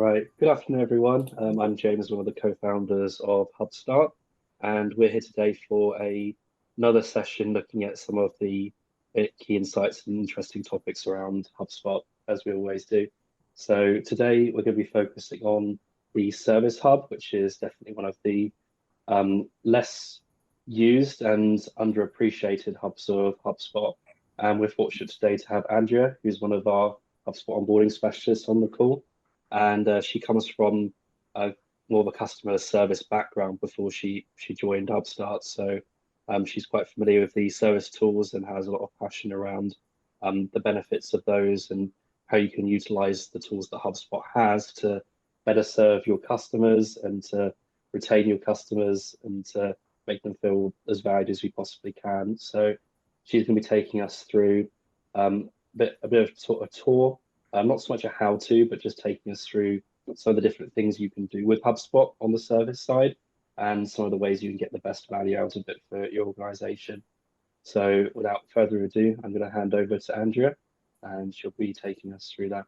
right. Good afternoon, everyone. I'm James, one of the co-founders of HubSpot, and we're here today for another session looking at some of the key insights and interesting topics around HubSpot, as we always do. So today we're going to be focusing on the Service Hub, which is definitely one of the less used and underappreciated hubs of HubSpot. And we're fortunate today to have Andrea, who's one of our HubSpot onboarding specialists on the call. And she comes from more of a customer service background before she joined HubSpot. So she's quite familiar with the service tools and has a lot of passion around the benefits of those and how you can utilize the tools that HubSpot has to better serve your customers and to retain your customers and to make them feel as valued as we possibly can. So she's going to be taking us through a bit of sort of tour, not so much a how-to, but just taking us through some of the different things you can do with HubSpot on the service side and some of the ways you can get the best value out of it for your organization. So without further ado, I'm going to hand over to Andrea and she'll be taking us through that.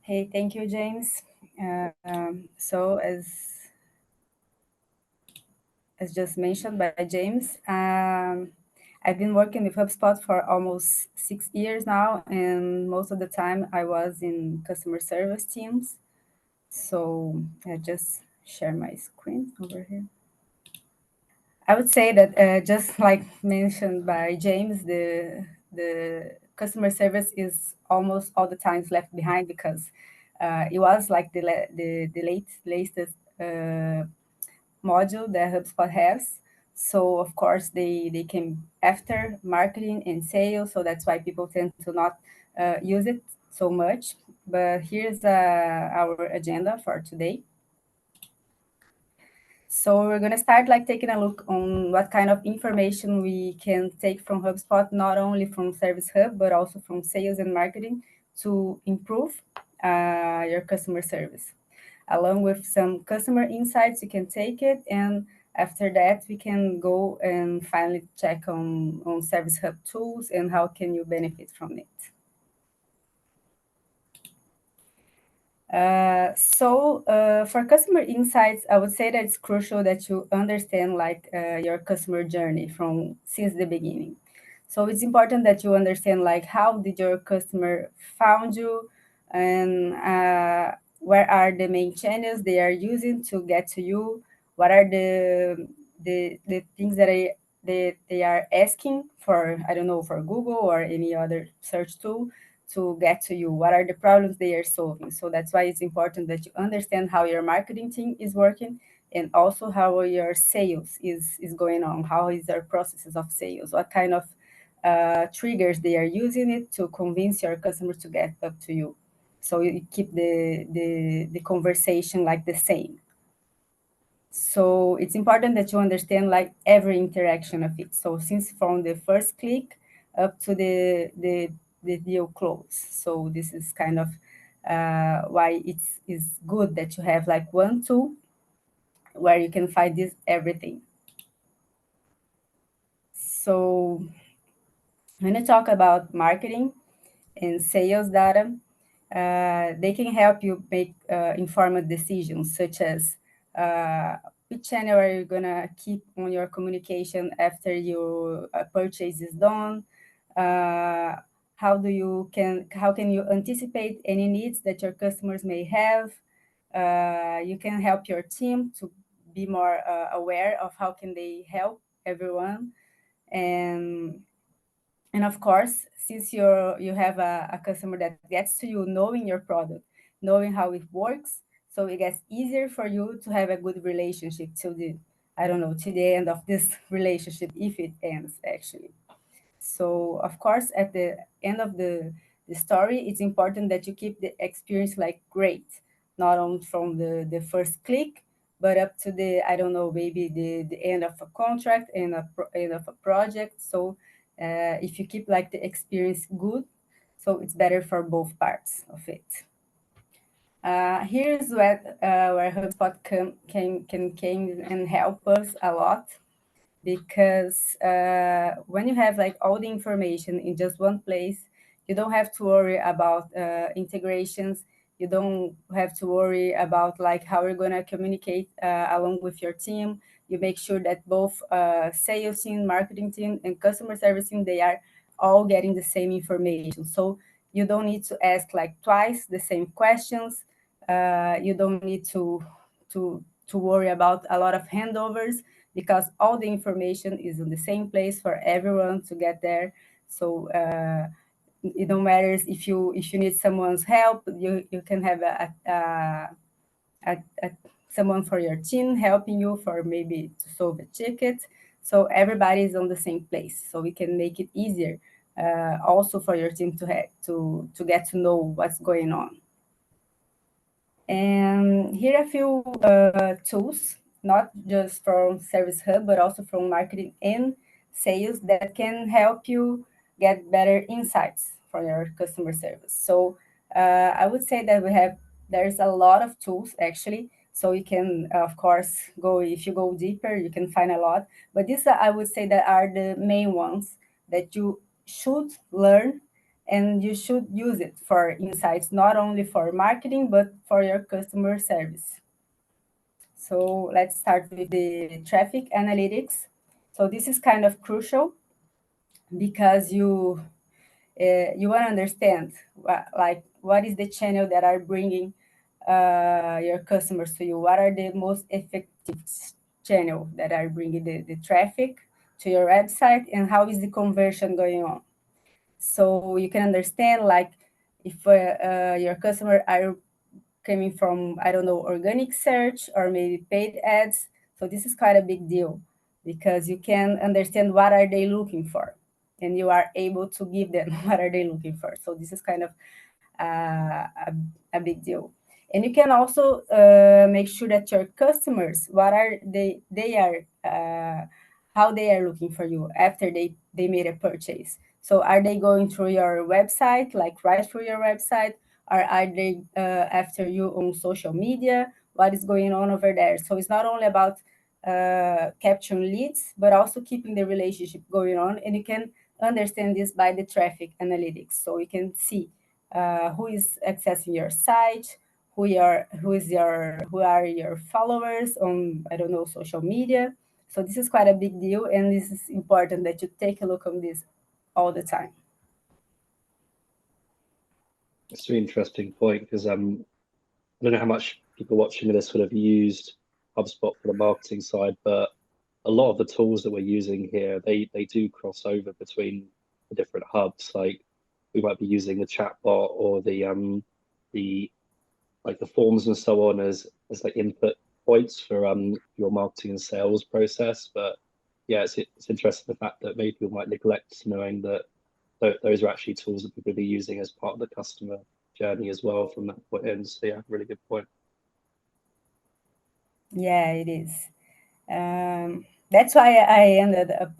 Hey, thank you, James. So as just mentioned by James, I've been working with HubSpot for almost 6 years now, and most of the time I was in customer service teams. So I just share my screen over here. I would say that just like mentioned by James, the customer service is almost all the times left behind because it was like the latest module that HubSpot has. So of course they came after marketing and sales, so that's why people tend to not use it so much. But here's our agenda for today. So we're going to start like taking a look on what kind of information we can take from HubSpot, not only from Service Hub, but also from sales and marketing to improve your customer service. Along with some customer insights, you can take it. And after that, we can go and finally check on Service Hub tools and how can you benefit from it. For customer insights, I would say that it's crucial that you understand like your customer journey since the beginning. So it's important that you understand like how did your customer found you and where are the main channels they are using to get to you? What are the things that they are asking for, I don't know, for Google or any other search tool to get to you? What are the problems they are solving? So that's why it's important that you understand how your marketing team is working and also how your sales is going on. How is their processes of sales? What kind of triggers they are using it to convince your customers to get up to you. So you keep the conversation like the same. So it's important that you understand like every interaction of it. So since from the first click up to the deal close. So this is kind of why it's good that you have like one tool where you can find this everything. So when you talk about marketing and sales data, they can help you make informed decisions, such as which channel are you gonna keep on your communication after your purchase is done. How can you anticipate any needs that your customers may have? You can help your team to be more aware of how can they help everyone. And of course, since you have a customer that gets to you knowing your product, knowing how it works, so it gets easier for you to have a good relationship till the end of this relationship, if it ends actually. So of course, at the end of the story, it's important that you keep the experience like great, not only from the first click, but up to I don't know, maybe the end of a contract and end of a project. So if you keep like the experience good, so it's better for both parts of it. Here's where HubSpot can and help us a lot, because when you have like all the information in just one place, you don't have to worry about integrations You don't have to worry about like how you're going to communicate along with your team. You make sure that both sales team, marketing team, and customer service team, they are all getting the same information. So you don't need to ask like twice the same questions. You don't need to worry about a lot of handovers, because all the information is in the same place for everyone to get there. So it don't matter if you need someone's help, you can have a someone for your team helping you for maybe to solve a ticket. So everybody is on the same place, so we can make it easier also for your team to get to know what's going on. And here are a few tools, not just from Service Hub, but also from marketing and sales, that can help you get better insights from your customer service. So I would say that there's a lot of tools actually. So you can, of course, if you go deeper, you can find a lot. But these I would say that are the main ones that you should learn, and you should use it for insights, not only for marketing, but for your customer service. So let's start with the traffic analytics. So this is kind of crucial because you want to understand what is the channel that are bringing your customers to you. What are the most effective channel that are bringing the traffic to your website, and how is the conversion going on? So you can understand like if your customer are coming from, I don't know, organic search or maybe paid ads. So this is quite a big deal, because you can understand what are they looking for, and you are able to give them what are they looking for. So this is kind of a big deal. And you can also make sure that your customers, what are they are how they are looking for you after they made a purchase. So are they going through your website, like right through your website, or are they after you on social media? What is going on over there? So it's not only about capturing leads, but also keeping the relationship going on. And you can understand this by the traffic analytics. So you can see who is accessing your site, who are your followers on, I don't know, social media. So this is quite a big deal, and this is important that you take a look on this all the time. It's an interesting point because I don't know how much people watching this would have used HubSpot for the marketing side, but a lot of the tools that we're using here, they do cross over between the different hubs. Like we might be using the chatbot or the like the forms and so on as like input points for your marketing and sales process. But yeah, it's interesting the fact that maybe people might neglect knowing that those are actually tools that people be using as part of the customer journey as well from that point in. So yeah, really good point. Yeah, it is. That's why I ended up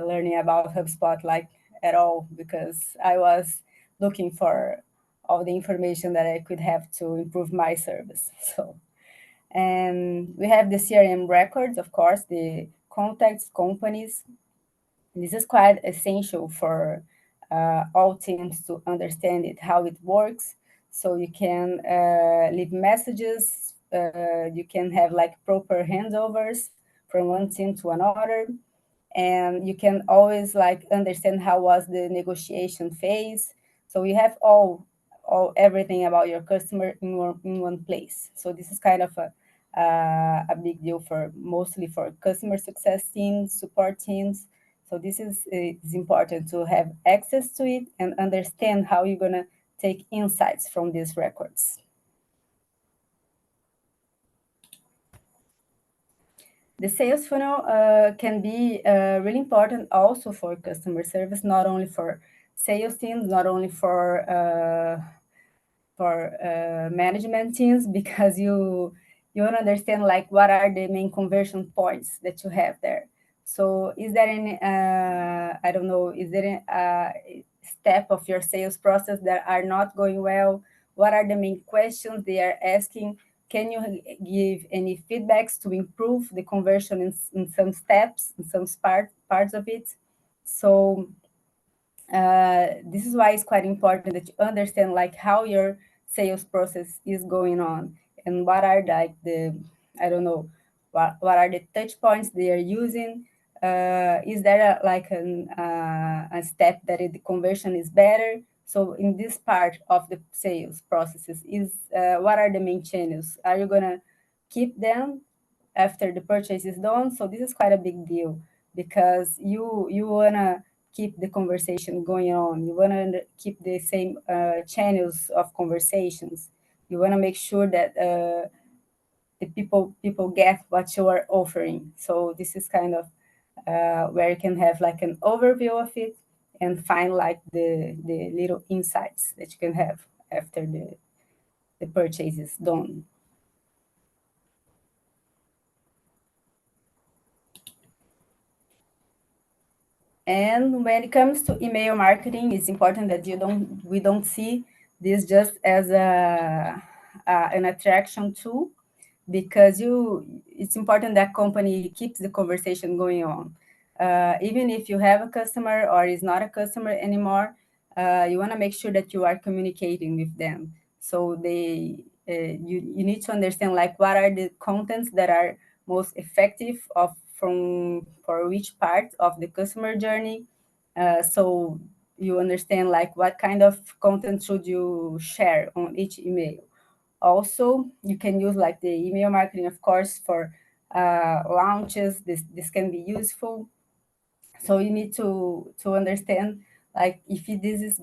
learning about HubSpot like at all, because I was looking for all the information that I could have to improve my service. So, and we have the CRM records, of course, the contacts, companies. This is quite essential for all teams to understand it, how it works. So you can leave messages, you can have like proper handovers from one team to another, and you can always like understand how was the negotiation phase. So you have all everything about your customer in one place. So this is kind of a big deal for mostly for customer success teams, support teams. So this is important to have access to it and understand how you're gonna take insights from these records. The sales funnel can be really important also for customer service, not only for sales teams, not only for management teams, because you want to understand like what are the main conversion points that you have there. So is there any I don't know, is there a step of your sales process that are not going well? What are the main questions they are asking? Can you give any feedbacks to improve the conversion in some steps, in some parts of it? So this is why it's quite important that you understand like how your sales process is going on, and what are like the, I don't know, what are the touch points they are using. Is there a step that the conversion is better? So in this part of the sales processes, is what are the main channels? Are you gonna keep them after the purchase is done? So this is quite a big deal, because you wanna keep the conversation going on. You wanna keep the same channels of conversations. You wanna make sure that the people get what you are offering. So this is kind of where you can have like an overview of it and find like the little insights that you can have after the purchase is done. And when it comes to email marketing, it's important that we don't see this just as an attraction tool, because it's important that company keeps the conversation going on. Even if you have a customer or is not a customer anymore, you want to make sure that you are communicating with them. So you need to understand like what are the contents that are most effective of from for which part of the customer journey. So you understand like what kind of content should you share on each email. Also, you can use like the email marketing, of course, for launches. This can be useful. So you need to understand like if this is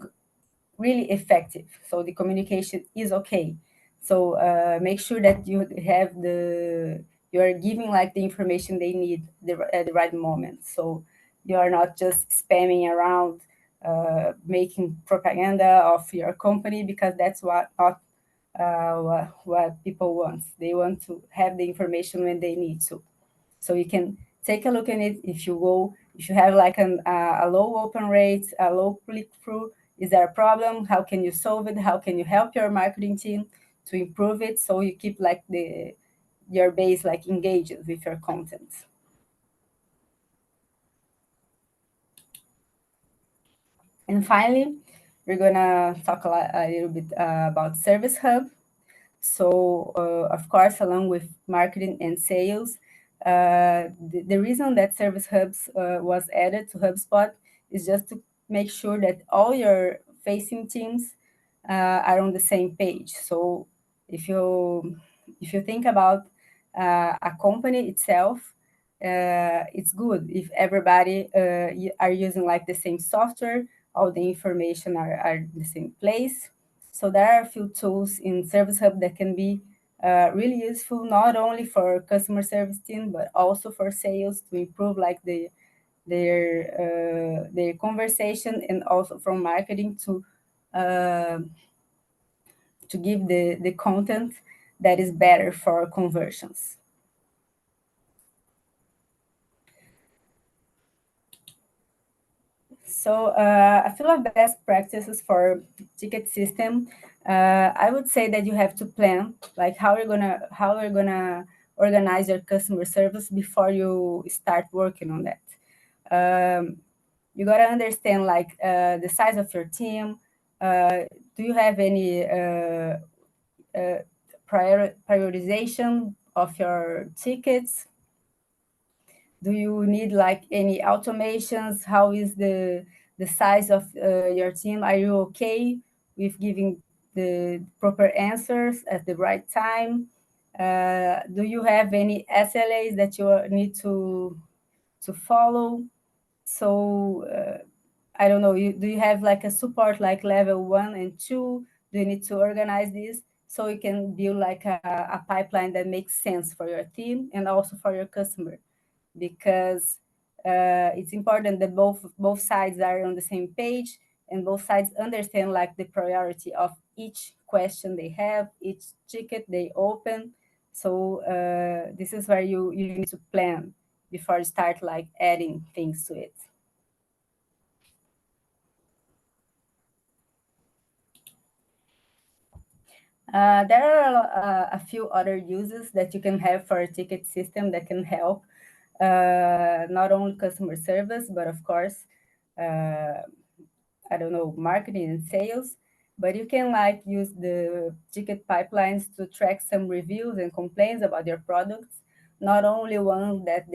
really effective. So the communication is okay. So make sure that you are giving like the information they need at the right moment. So you are not just spamming around, making propaganda of your company, because that's what people want. They want to have the information when they need to. So you can take a look at it. If you have like a low open rate, a low click through, is there a problem? How can you solve it? How can you help your marketing team to improve it? So you keep like your base like engaged with your content. And finally, we're gonna talk a little bit about Service Hub. So, of course, along with marketing and sales, the reason that Service Hubs was added to HubSpot is just to make sure that all your facing teams are on the same page. So, if you if you think about a company itself, it's good if everybody are using like the same software, all the information are in the same place. So there are a few tools in Service Hub that can be really useful, not only for customer service team, but also for sales to improve like their conversation, and also from marketing uh, to give the content that is better for conversions. So a few of best practices for ticket system. I would say that you have to plan like how you're gonna organize your customer service before you start working on that. You gotta understand like the size of your team. Do you have any prioritization of your tickets? Do you need like any automations? How is the size of your team? Are you okay with giving the proper answers at the right time? Do you have any SLAs that you need to follow? So I don't know. Do you have like a support like level 1 and 2? Do you need to organize this so you can build like a pipeline that makes sense for your team and also for your customer? Because it's important that both sides are on the same page, and both sides understand like the priority of each question they have, each ticket they open. So this is where you need to plan before you start like adding things to it. There are a few other uses that you can have for a ticket system that can help not only customer service, but of course, I don't know, marketing and sales. But you can like use the ticket pipelines to track some reviews and complaints about your products, not only one that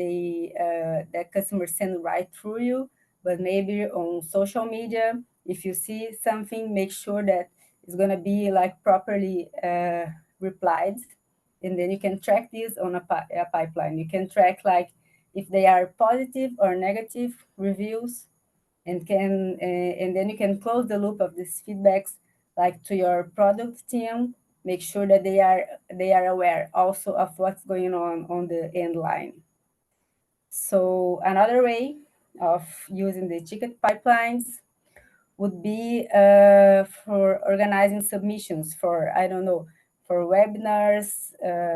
that customers send right through you, but maybe on social media. If you see something, make sure that it's gonna be like properly replied, and then you can track this on a pipeline. You can track like if they are positive or negative reviews, and then you can close the loop of these feedbacks like to your product team. Make sure that they are aware also of what's going on the end line. So another way of using the ticket pipelines would be for organizing submissions for, I don't know, for webinars,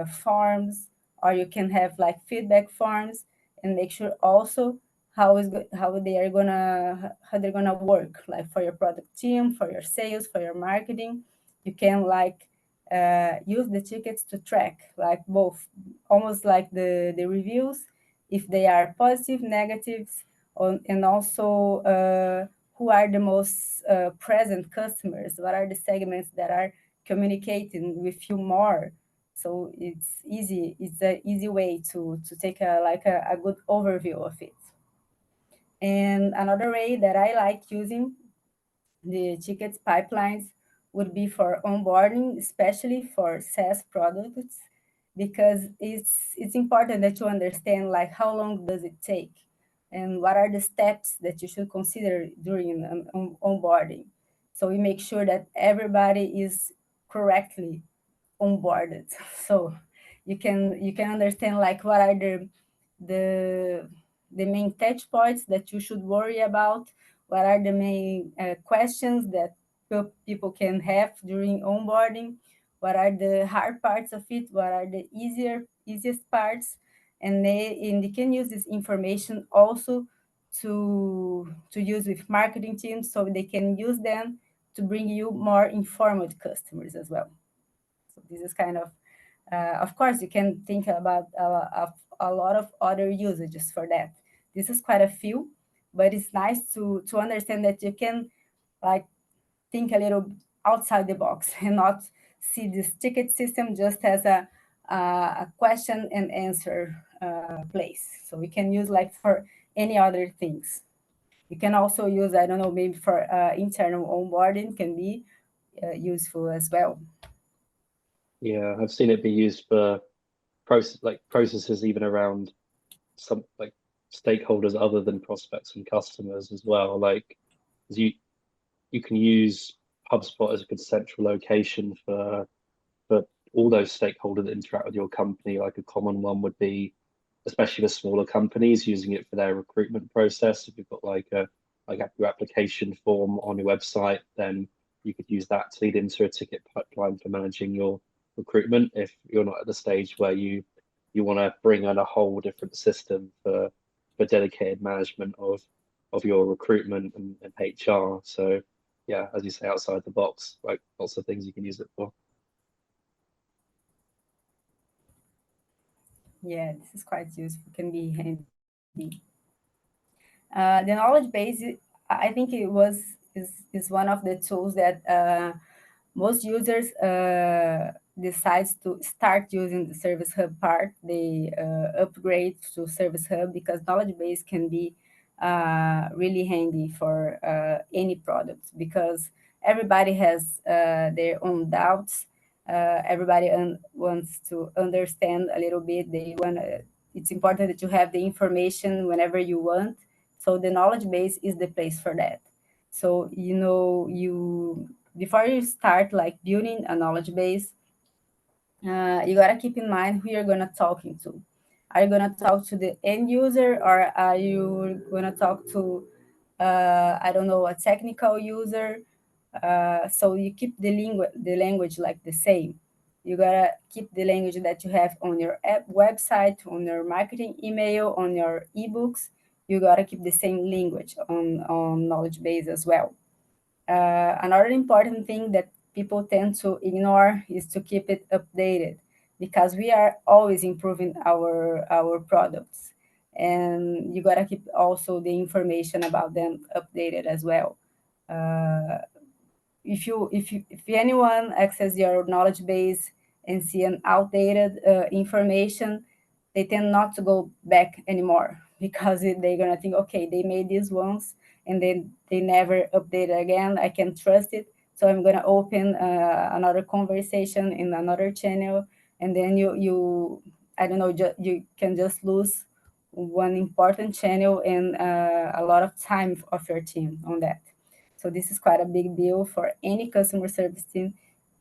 forms, or you can have like feedback forms, and make sure also how they're gonna work, like for your product team, for your sales, for your marketing. You can like use the tickets to track like both, almost like the reviews, if they are positive, negatives, and also who are the most present customers, what are the segments that are communicating with you more. So it's an easy way to take a good overview of it. And another way that I like using the tickets pipelines would be for onboarding, especially for SaaS products, because it's important that you understand like how long does it take, and what are the steps that you should consider during onboarding. So we make sure that everybody is correctly onboarded. So you can understand like what are the the main touch points that you should worry about, what are the main questions that people can have during onboarding, what are the hard parts of it, what are the easiest parts, and they can use this information also to use with marketing teams, so they can use them to bring you more informed customers as well. So this is kind of course, you can think about a lot of other usages for that. This is quite a few, but it's nice to understand that you can like think a little outside the box and not see this ticket system just as a question and answer place. So we can use like for any other things. You can also use, I don't know, maybe for internal onboarding can be useful as well. Yeah, I've seen it be used for processes even around some like stakeholders other than prospects and customers as well. Like 'cause you can use HubSpot as a good central location for all those stakeholders that interact with your company. Like a common one would be, especially for smaller companies, using it for their recruitment process. If you've got like your application form on your website, then you could use that to lead into a ticket pipeline for managing your recruitment. If you're not at the stage where you want to bring on a whole different system for dedicated management of your recruitment and HR. So yeah, as you say, outside the box, like lots of things you can use it for. Yeah, this is quite useful, can be handy. The knowledge base, I think is one of the tools that most users decides to start using the Service Hub part. They upgrade to Service Hub because knowledge base can be really handy for any product, because everybody has their own doubts. Everybody wants to understand a little bit. They want. It's important that you have the information whenever you want. So the knowledge base is the place for that. So you before you start like building a knowledge base, you gotta keep in mind who you're gonna talking to. Are you gonna talk to the end user, or are you gonna talk to I don't know, a technical user? So you keep the language like the same. You gotta keep the language that you have on your app website, on your marketing email, on your ebooks. You gotta keep the same language on knowledge base as well. Another important thing that people tend to ignore is to keep it updated, because we are always improving our products, and you gotta keep also the information about them updated as well. if anyone access your knowledge base and see an outdated information, they tend not to go back anymore because they're gonna think, okay, they made this once and then they never update it again. I can trust it, so I'm gonna open another conversation in another channel, and then you I don't know, you can just lose one important channel and a lot of time of your team on that. So this is quite a big deal for any customer service team.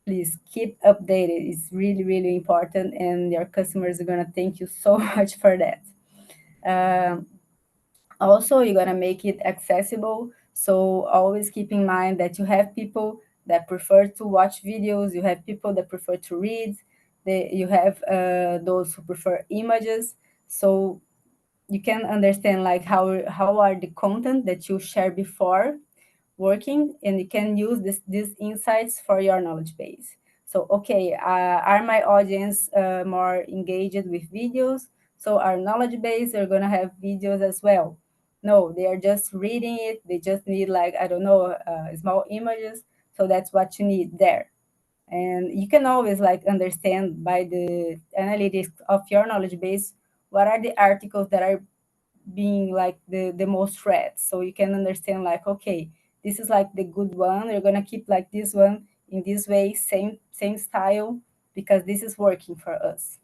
Please keep updated. It's really, really important, and your customers are gonna thank you so much for that. Um, Also, you're gonna make it accessible. So always keep in mind that you have people that prefer to watch videos, you have people that prefer to read, you have those who prefer images. So you can understand like how are the content that you share before working, and you can use these insights for your knowledge base. So okay, are my audience more engaged with videos? So our knowledge base are going to have videos as well? No, they are just reading it. They just need, like, I don't know, small images. So that's what you need there. And you can always like understand by the analytics of your knowledge base what are the articles that are being like the most read, so you can understand like, okay, this is like the good one, you're gonna keep like this one in this way, same style, because this is working for us.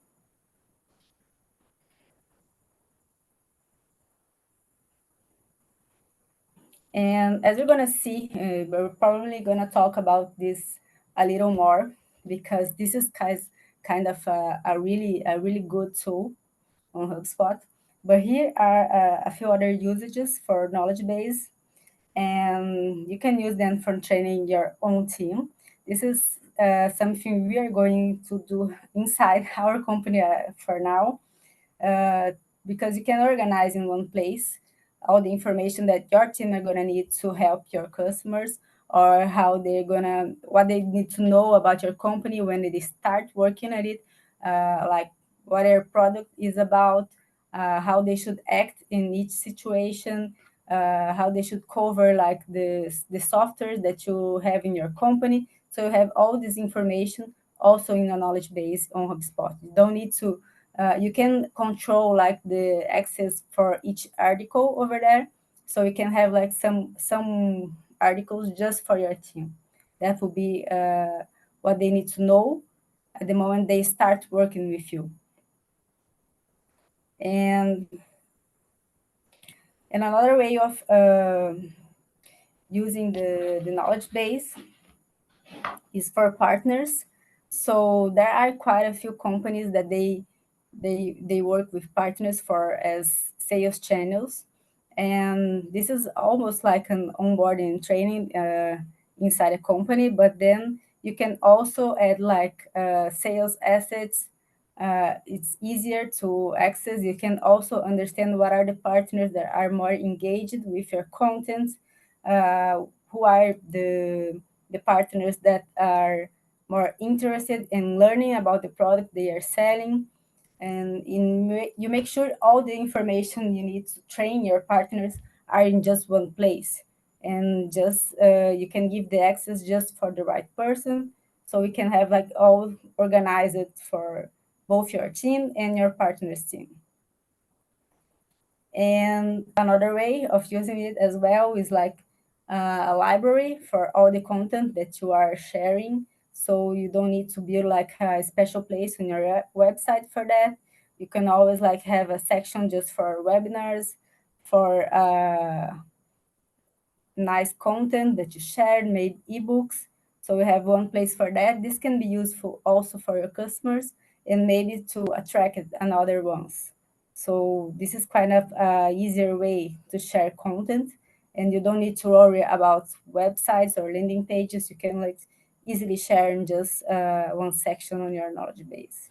And as we're gonna see, we're probably gonna talk about this a little more, because this is kind of a really good tool on HubSpot. But here are a few other usages for knowledge base, and you can use them for training your own team. This is something we are going to do inside our company for now, uh, because you can organize in one place all the information that your team are going to need to help your customers, or how they're going to, what they need to know about your company when they start working at it, like what their product is about, how they should act in each situation, how they should cover like the software that you have in your company. So you have all this information also in a knowledge base on HubSpot. You don't need to, you can control like the access for each article over there. So you can have like some articles just for your team. That will be what they need to know at the moment they start working with you. And another way of using the knowledge base is for partners. So there are quite a few companies that they work with partners for as sales channels, and this is almost like an onboarding training inside a company. But then you can also add like sales assets. It's easier to access. You can also understand what are the partners that are more engaged with your content, who are the partners that are more interested in learning about the product they are selling. And you make sure all the information you need to train your partners are in just one place, and just you can give the access just for the right person, so we can have like all organized for both your team and your partner's team. And another way of using it as well is like a library for all the content that you are sharing. So you don't need to build like a special place on your website for that. You can always like have a section just for webinars, for nice content that you shared, maybe ebooks. So we have one place for that. This can be useful also for your customers, and maybe to attract another ones. So this is kind of a easier way to share content, and you don't need to worry about websites or landing pages. You can like easily share in just one section on your knowledge base.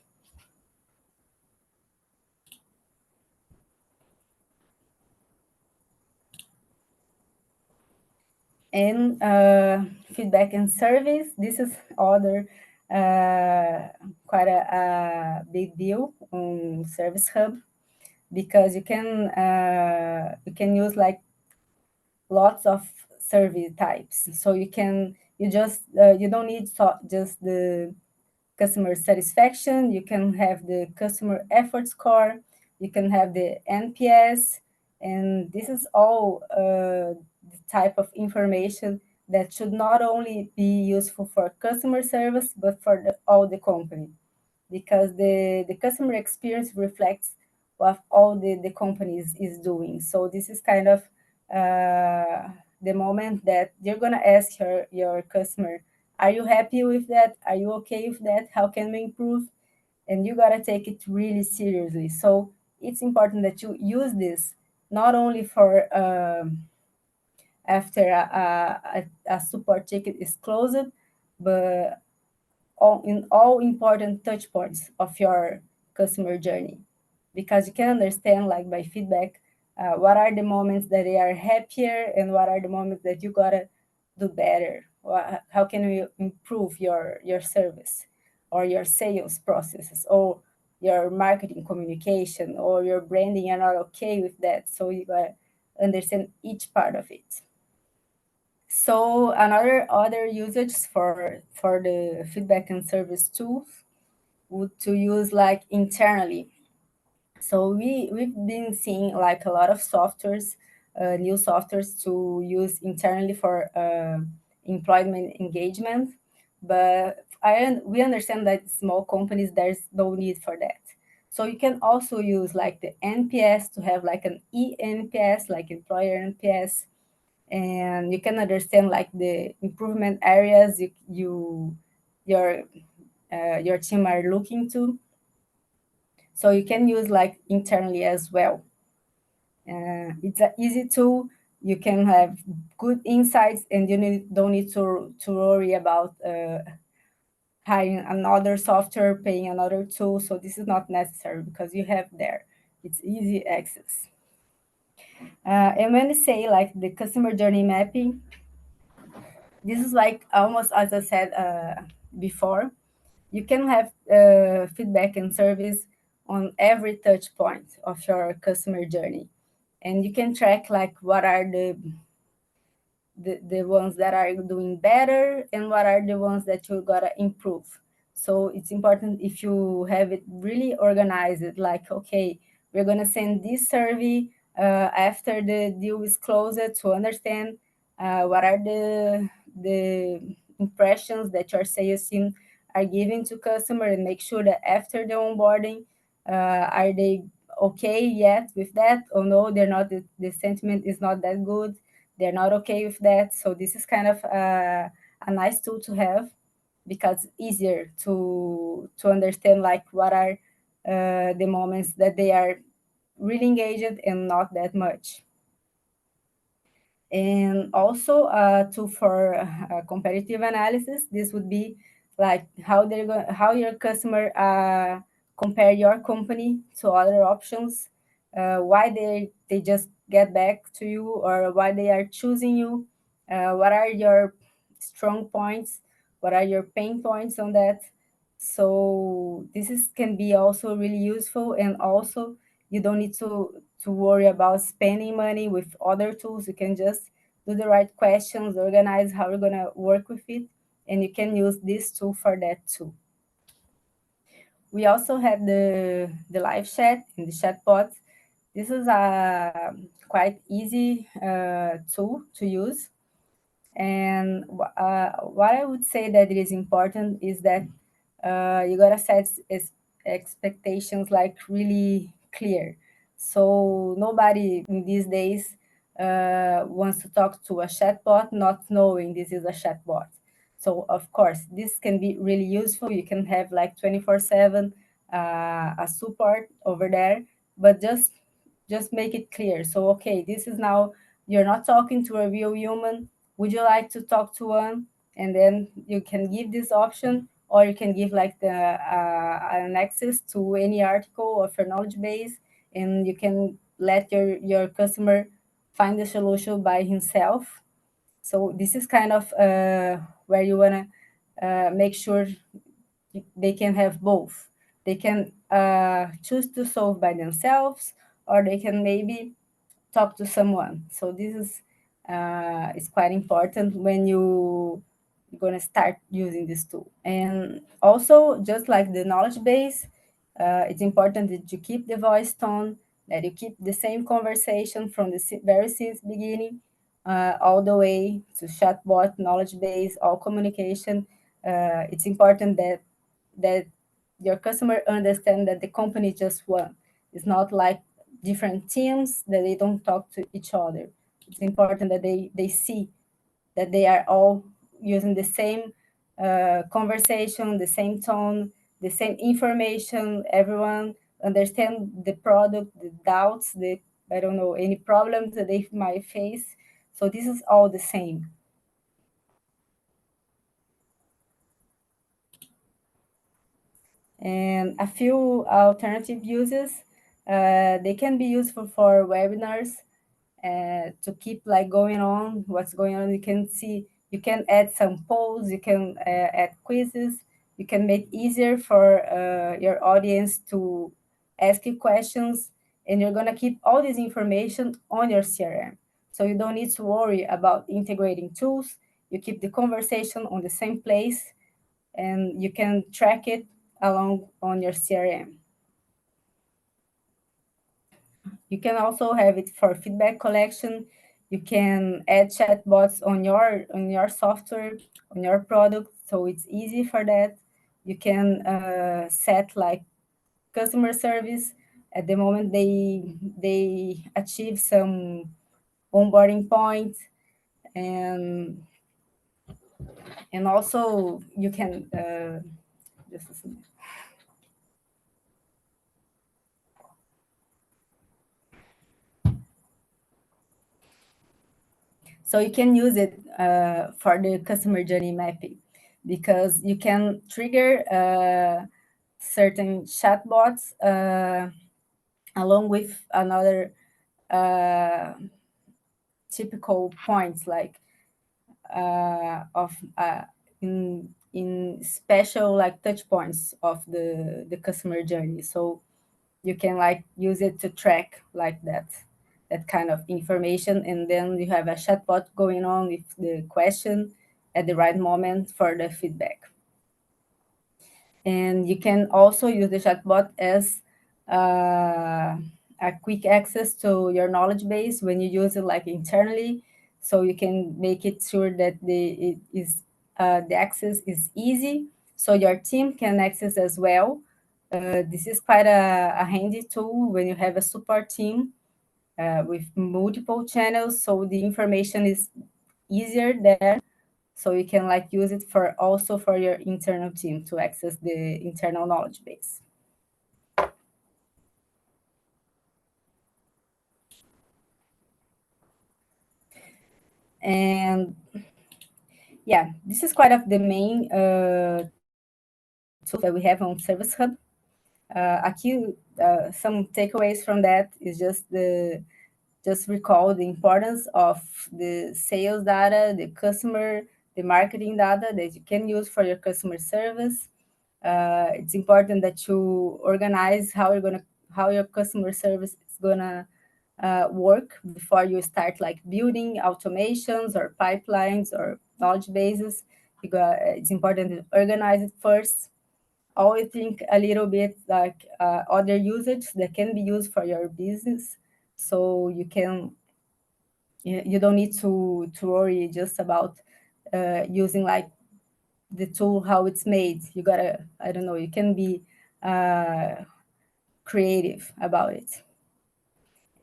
And feedback and service, this is other quite a big deal on Service Hub, because you can use like lots of survey types. So you don't need just the customer satisfaction. You can have the customer effort score. You can have the NPS, and this is all the type of information that should not only be useful for customer service but for all the company, because the customer experience reflects what all the company is doing. So this is kind of the moment that you're going to ask your customer, are you happy with that? Are you okay with that? How can we improve? And you got to take it really seriously. So it's important that you use this not only for after a support ticket is closed, but all important touch points of your customer journey, because you can understand like by feedback what are the moments that they are happier and what are the moments that you gotta do better. How can we improve your service or your sales processes or your marketing communication or your branding are not okay with that, so you gotta understand each part of it. So another other usage for the feedback and service tools would to use like internally. So we've been seeing like a lot of softwares, new softwares to use internally for employment engagement, but we understand that small companies there's no need for that. So you can also use like the NPS to have like an eNPS, like employer NPS, and you can understand like the improvement areas your your team are looking to. So you can use like internally as well. It's an easy tool. You can have good insights, and don't need to worry about hiring another software, paying another tool. So this is not necessary because you have there. It's easy access. And when you say like the customer journey mapping, this is like almost as I said before. You can have feedback and service on every touch point of your customer journey, and you can track like what are the ones that are doing better and what are the ones that you gotta improve. So it's important if you have it really organized, like, okay, we're gonna send this survey after the deal is closed to understand what are the impressions that your sales team are giving to customer, and make sure that after the onboarding, are they okay yet with that, or no, they're not, the sentiment is not that good, they're not okay with that. So this is kind of a nice tool to have, because it's easier to understand like what are the moments that they are really engaged and not that much. And also tool for competitive analysis. This would be like how your customer compare your company to other options, why they just get back to you, or why they are choosing you, what are your strong points, what are your pain points on that. So this is can be also really useful, and also you don't need to worry about spending money with other tools. You can just do the right questions, organize how you're gonna work with it, and you can use this tool for that too. We also have the live chat and the chatbot. This is a quite easy tool to use. And what I would say that it is important is that you gotta set expectations like really clear. So nobody in these days wants to talk to a chatbot not knowing this is a chatbot. So of course this can be really useful. You can have like 24/7 a support over there, but just make it clear. So okay, this is now you're not talking to a real human. Would you like to talk to one? And then you can give this option, or you can give like the an access to any article of your knowledge base, and you can let your customer find the solution by himself. So this is kind of where you want to make sure they can have both. They can choose to solve by themselves, or they can maybe talk to someone. So this is is quite important when you're gonna start using this tool. And also, just like the knowledge base, it's important that you keep the voice tone, that you keep the same conversation from the very since beginning, all the way to chatbot, knowledge base, all communication. It's important that your customer understand that the company just one. It's not like different teams that they don't talk to each other. It's important that they see that they are all using the same conversation, the same tone, the same information. Everyone understand the product, the doubts, the I don't know any problems that they might face. So this is all the same. And a few alternative uses. They can be useful for webinars to keep like going on, what's going on. You can see, you can add some polls, you can add quizzes, you can make easier for your audience to ask you questions, and you're gonna keep all this information on your CRM. So you don't need to worry about integrating tools. You keep the conversation on the same place, and you can track it along on your CRM. You can also have it for feedback collection. You can add chatbots on your software, on your product, so it's easy for that. You can set like customer service at the moment they achieve some onboarding points, and also you can just a second. So you can use it for the customer journey mapping, because you can trigger certain chatbots along with another uh, typical points, like of in special like touch points of the customer journey. So you can like use it to track like that kind of information, and then you have a chatbot going on with the question at the right moment for the feedback. And you can also use the chatbot as uh, a quick access to your knowledge base when you use it like internally, so you can make it sure that the access is easy, so your team can access as well. This is quite a handy tool when you have a support team with multiple channels, so the information is easier there. So you can like use it for also for your internal team to access the internal knowledge base. And yeah, this is quite of the main tools that we have on Service Hub. Some takeaways from that is just recall the importance of the sales data, the customer, the marketing data that you can use for your customer service. It's important that you organize how your customer service is gonna work before you start like building automations or pipelines or knowledge bases. It's important to organize it first. Always think a little bit like other usage that can be used for your business, so you don't need to worry just about using like the tool how it's made. You gotta, I don't know, you can be creative about it.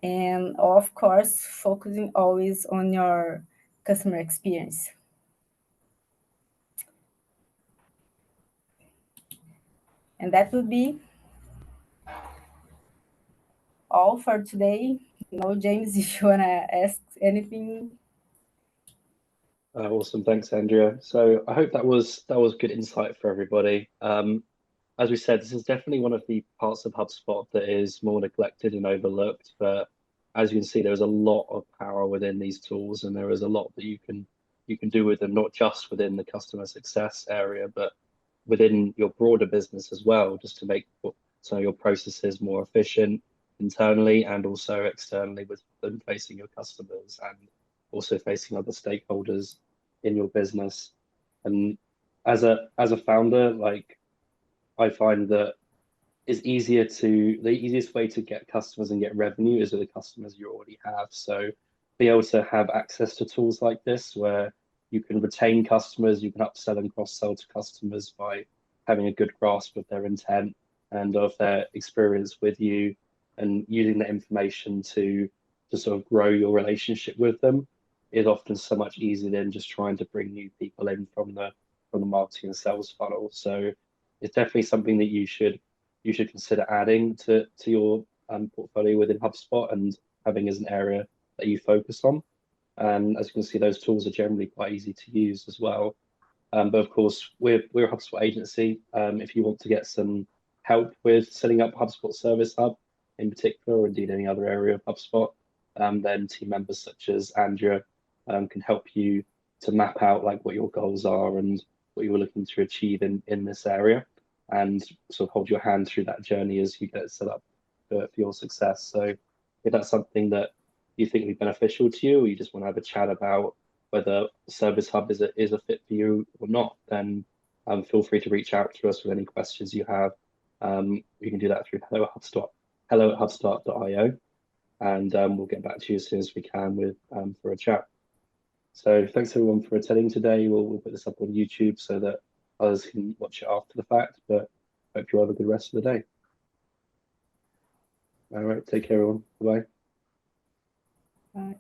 And of course, focusing always on your customer experience. And that would be all for today. No, James, if you wanna ask anything. Awesome, thanks, Andrea. So I hope that was good insight for everybody. As we said, this is definitely one of the parts of HubSpot that is more neglected and overlooked. But as you can see, there's a lot of power within these tools, and there is a lot that you can do with them, not just within the customer success area, but within your broader business as well, just to make some of your processes more efficient internally and also externally with them facing your customers. And also facing other stakeholders in your business. And as a founder, like I find that the easiest way to get customers and get revenue is with the customers you already have. So be able to have access to tools like this where you can retain customers, you can upsell and cross-sell to customers by having a good grasp of their intent and of their experience with you, and using that information to sort of grow your relationship with them is often so much easier than just trying to bring new people in from the marketing and sales funnel. So it's definitely something that you should consider adding to your portfolio within HubSpot and having as an area that you focus on. And as you can see, those tools are generally quite easy to use as well. But of course, we're a HubSpot agency. If you want to get some help with setting up HubSpot Service Hub in particular, or indeed any other area of HubSpot, then team members such as Andrea can help you to map out like what your goals are and what you're looking to achieve in this area, and sort of hold your hand through that journey as you get it set up for your success. So if that's something that you think will be beneficial to you, or you just want to have a chat about whether Service Hub is a fit for you or not, then feel free to reach out to us with any questions you have. You can do that through hello@hubspot.io, and we'll get back to you as soon as we can with for a chat. So thanks everyone for attending today. We'll put this up on YouTube so that others can watch it after the fact, but hope you have a good rest of the day. All right, take care everyone. Bye. Bye.